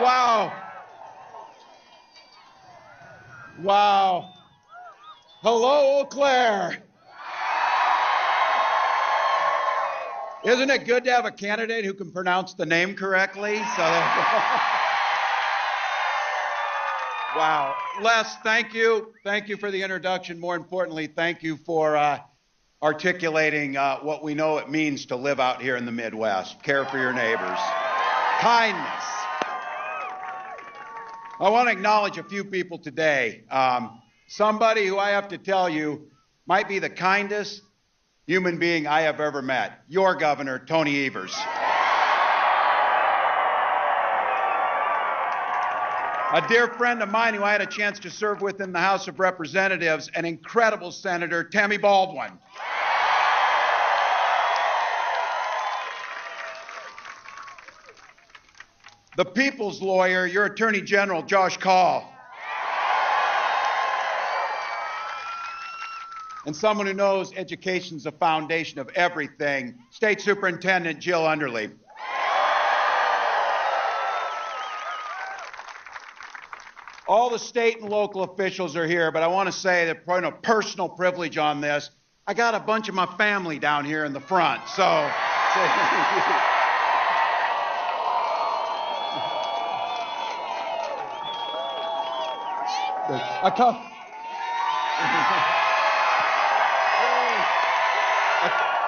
Wow. Wow. Hello, Eau Claire. Isn't it good to have a candidate who can pronounce the name correctly? Wow. Les, thank you. Thank you for the introduction. More importantly, thank you for articulating what we know it means to live out here in the Midwest. Care for your neighbors. Kindness. I want to acknowledge a few people today. Somebody who I have to tell you might be the kindest human being I have ever met. Your governor, Tony Evers. A dear friend of mine who I had a chance to serve with in the House of Representatives, an incredible senator, Tammy Baldwin. The people's lawyer, your Attorney General, Josh Kaul. And someone who knows education's the foundation of everything, State Superintendent Jill Underly. All the state and local officials are here, but I want to say that point of personal privilege on this, I got a bunch of my family down here in the front, so.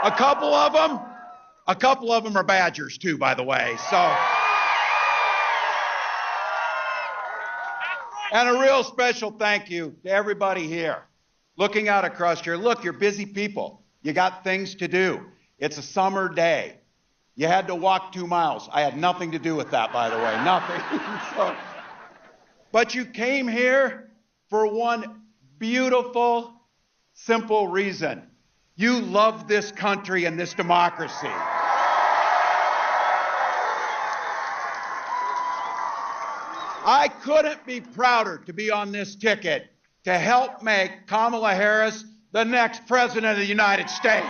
A couple of them are Badgers too, by the way, so. And a real special thank you to everybody here. Looking out across here, look, you're busy people. You got things to do. It's a summer day. You had to walk 2 miles. I had nothing to do with that, by the way, nothing. But you came here for one beautiful, simple reason. You love this country and this democracy. I couldn't be prouder to be on this ticket to help make Kamala Harris the next president of the United States.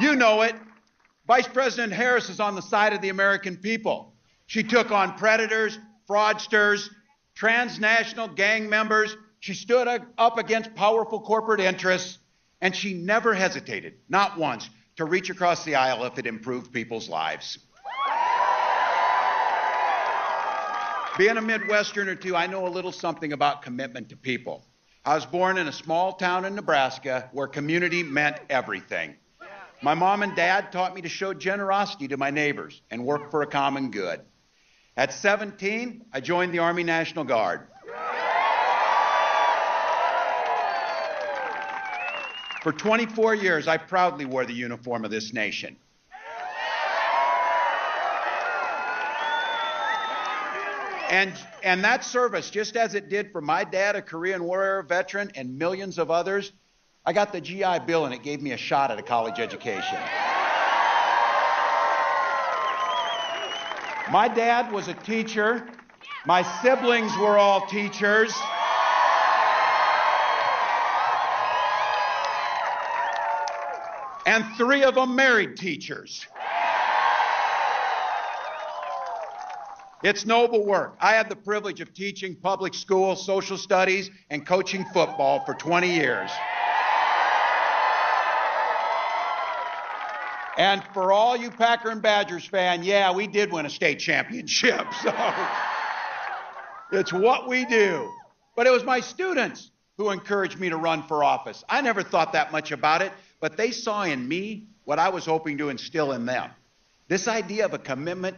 You know it. Vice President Harris is on the side of the American people. She took on predators, fraudsters, transnational gang members. She stood up against powerful corporate interests, and she never hesitated, not once, to reach across the aisle if it improved people's lives. Being a Midwesterner too, I know a little something about commitment to people. I was born in a small town in Nebraska where community meant everything. My mom and dad taught me to show generosity to my neighbors and work for a common good. At 17, I joined the Army National Guard. For 24 years, I proudly wore the uniform of this nation. And that service, just as it did for my dad, a Korean War era veteran, and millions of others, I got the GI Bill and it gave me a shot at a college education. My dad was a teacher. My siblings were all teachers. And 3 of them married teachers. It's noble work. I had the privilege of teaching public school, social studies, and coaching football for 20 years. And for all you Packer and Badgers fans, yeah, we did win a state championship. So it's what we do. But it was my students who encouraged me to run for office. I never thought that much about it, but they saw in me what I was hoping to instill in them. This idea of a commitment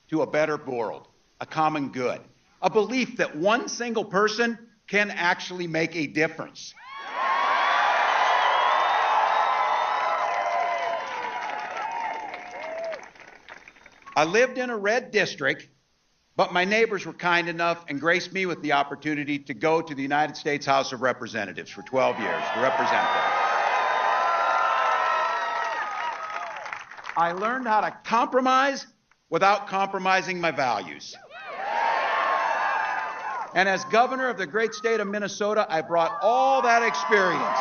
to a better world, a common good, a belief that one single person can actually make a difference. I lived in a red district, but my neighbors were kind enough and graced me with the opportunity to go to the United States House of Representatives for 12 years to represent them. I learned how to compromise without compromising my values. And as governor of the great state of Minnesota, I brought all that experience.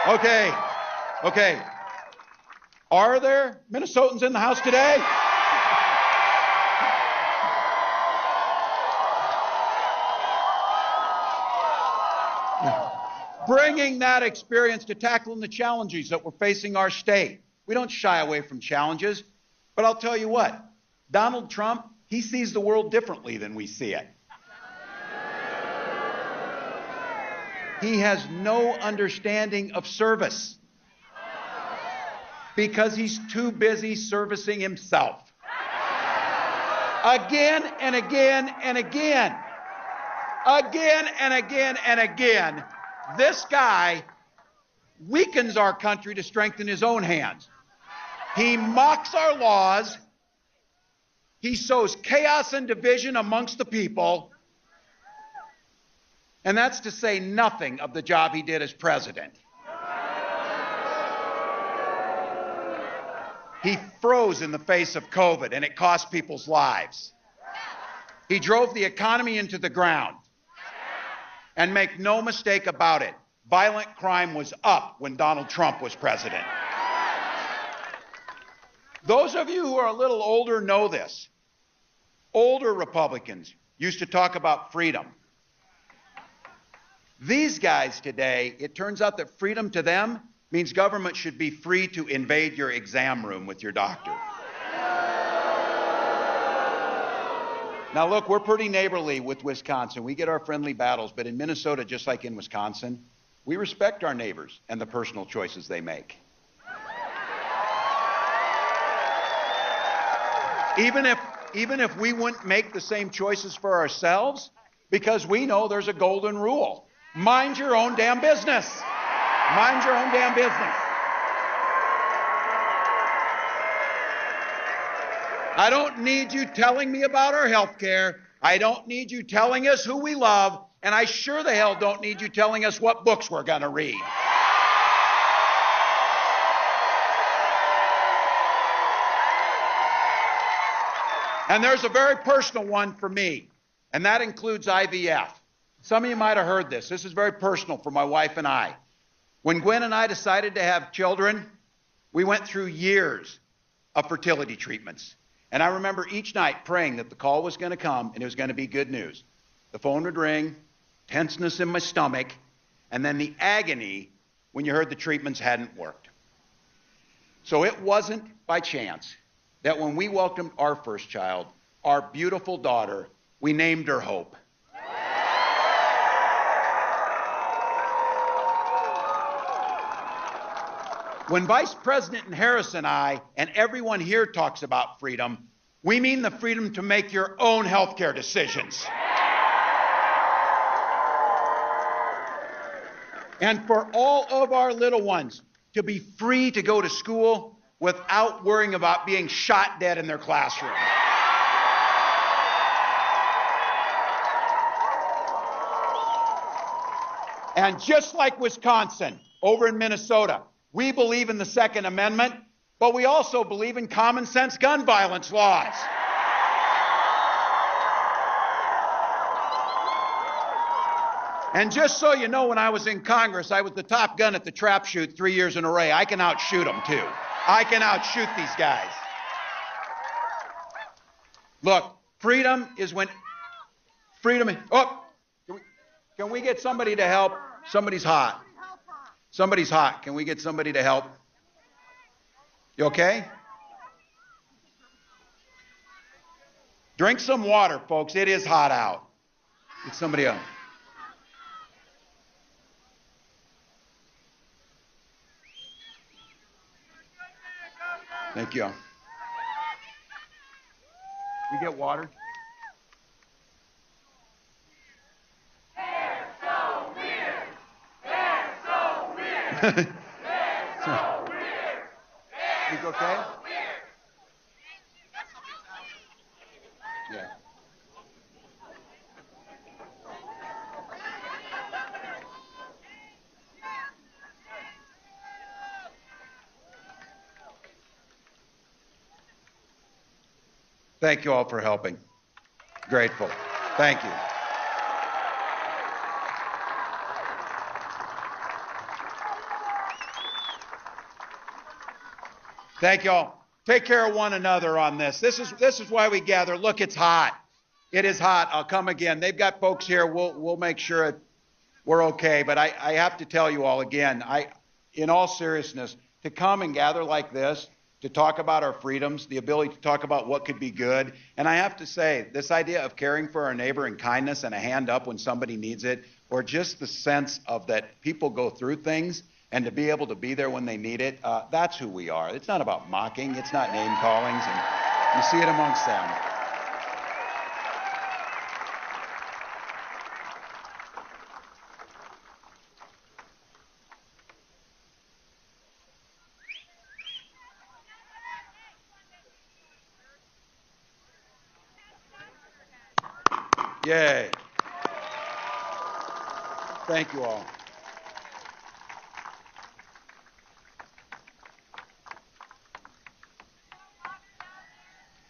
Okay, okay. Are there Minnesotans in the house today? Bringing that experience to tackling the challenges that we're facing our state. We don't shy away from challenges, but I'll tell you what, Donald Trump, he sees the world differently than we see it. He has no understanding of service because he's too busy servicing himself. Again and again and again. Again and again and again. This guy weakens our country to strengthen his own hands. He mocks our laws. He sows chaos and division amongst the people. And that's to say nothing of the job he did as president. He froze in the face of COVID, and it cost people's lives. He drove the economy into the ground. And make no mistake about it, violent crime was up when Donald Trump was president. Those of you who are a little older know this. Older Republicans used to talk about freedom. These guys today, it turns out that freedom to them means government should be free to invade your exam room with your doctor. Now look, we're pretty neighborly with Wisconsin. We get our friendly battles, but in Minnesota, just like in Wisconsin, we respect our neighbors and the personal choices they make. Even if we wouldn't make the same choices for ourselves, because we know there's a golden rule. Mind your own damn business. Mind your own damn business. I don't need you telling me about our health care. I don't need you telling us who we love. And I sure the hell don't need you telling us what books we're going to read. And there's a very personal one for me, and that includes IVF. Some of you might have heard this. This is very personal for my wife and I. When Gwen and I decided to have children, we went through years of fertility treatments. And I remember each night praying that the call was going to come and it was going to be good news. The phone would ring, tenseness in my stomach, and then the agony when you heard the treatments hadn't worked. So it wasn't by chance that when we welcomed our first child, our beautiful daughter, we named her Hope. When Vice President Harris and I and everyone here talks about freedom, we mean the freedom to make your own health care decisions. And for all of our little ones to be free to go to school without worrying about being shot dead in their classroom. And just like Wisconsin, over in Minnesota, we believe in the Second Amendment, but we also believe in common sense gun violence laws. And just so you know, when I was in Congress, I was the top gun at the trap shoot 3 years in a row. I can outshoot them too. I can outshoot these guys. Look, freedom is when freedom. Oh, can we get somebody to help? Somebody's hot. Somebody's hot. Can we get somebody to help? You okay? Drink some water, folks. It is hot out. Get somebody else. Thank you. We get water? They're so weird. They're so weird. They're so weird. You okay? Weird. Yeah. Thank you all for helping. Grateful. Thank you. Thank you all. Take care of one another on this. This is why we gather. Look, it's hot. It is hot. I'll come again. They've got folks here. We'll make sure we're okay. But I have to tell you all again, in all seriousness, to come and gather like this, to talk about our freedoms, the ability to talk about what could be good. And I have to say, this idea of caring for our neighbor and kindness and a hand up when somebody needs it, or just the sense of that people go through things and to be able to be there when they need it, that's who we are. It's not about mocking. It's not name callings. And you see it amongst them. Yay. Thank you all.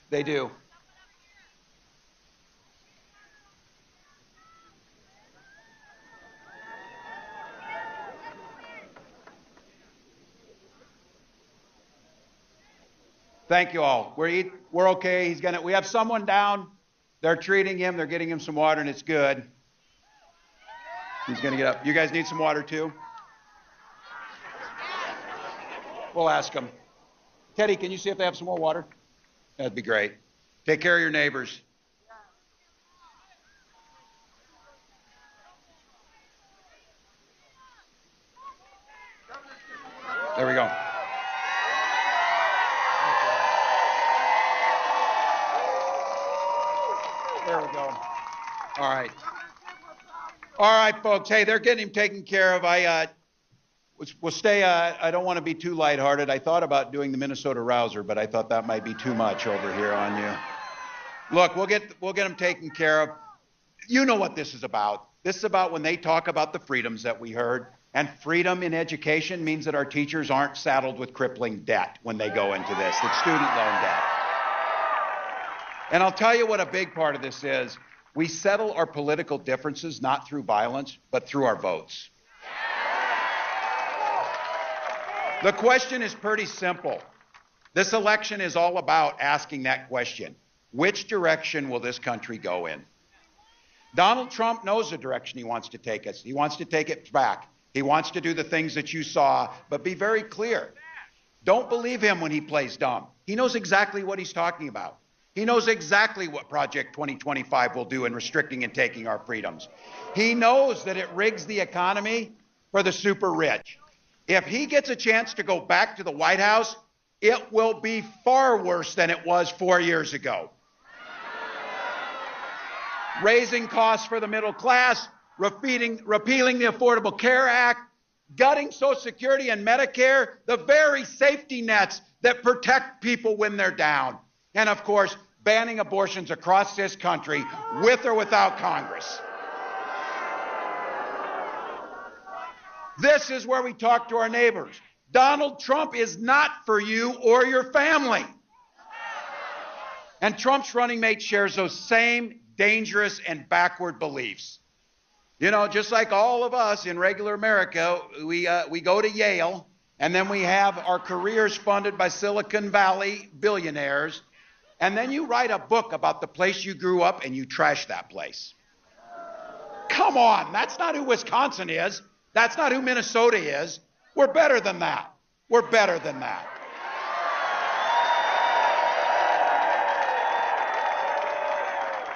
They do. Thank you all. We're okay. We have someone down. They're treating him. They're getting him some water, and it's good. He's going to get up. You guys need some water, too? We'll ask him. Teddy, can you see if they have some more water? That'd be great. Take care of your neighbors. There we go. There we go. All right. All right, folks. Hey, they're getting him taken care of. We'll stay. I don't want to be too lighthearted. I thought about doing the Minnesota Rouser, but I thought that might be too much over here on you. Look, we'll get them taken care of. You know what this is about. This is about when they talk about the freedoms that we heard. And freedom in education means that our teachers aren't saddled with crippling debt when they go into this, the student loan debt. And I'll tell you what a big part of this is. We settle our political differences not through violence, but through our votes. The question is pretty simple. This election is all about asking that question. Which direction will this country go in? Donald Trump knows the direction he wants to take us. He wants to take it back. He wants to do the things that you saw, but be very clear. Don't believe him when he plays dumb. He knows exactly what he's talking about. He knows exactly what Project 2025 will do in restricting and taking our freedoms. He knows that it rigs the economy for the super rich. If he gets a chance to go back to the White House, it will be far worse than it was 4 years ago. Raising costs for the middle class, repealing the Affordable Care Act, gutting Social Security and Medicare, the very safety nets that protect people when they're down. And of course, banning abortions across this country with or without Congress. This is where we talk to our neighbors. Donald Trump is not for you or your family. And Trump's running mate shares those same dangerous and backward beliefs. You know, just like all of us in regular America, we go to Yale, and then we have our careers funded by Silicon Valley billionaires, and then you write a book about the place you grew up and you trash that place. Come on, that's not who Wisconsin is. That's not who Minnesota is. We're better than that. We're better than that.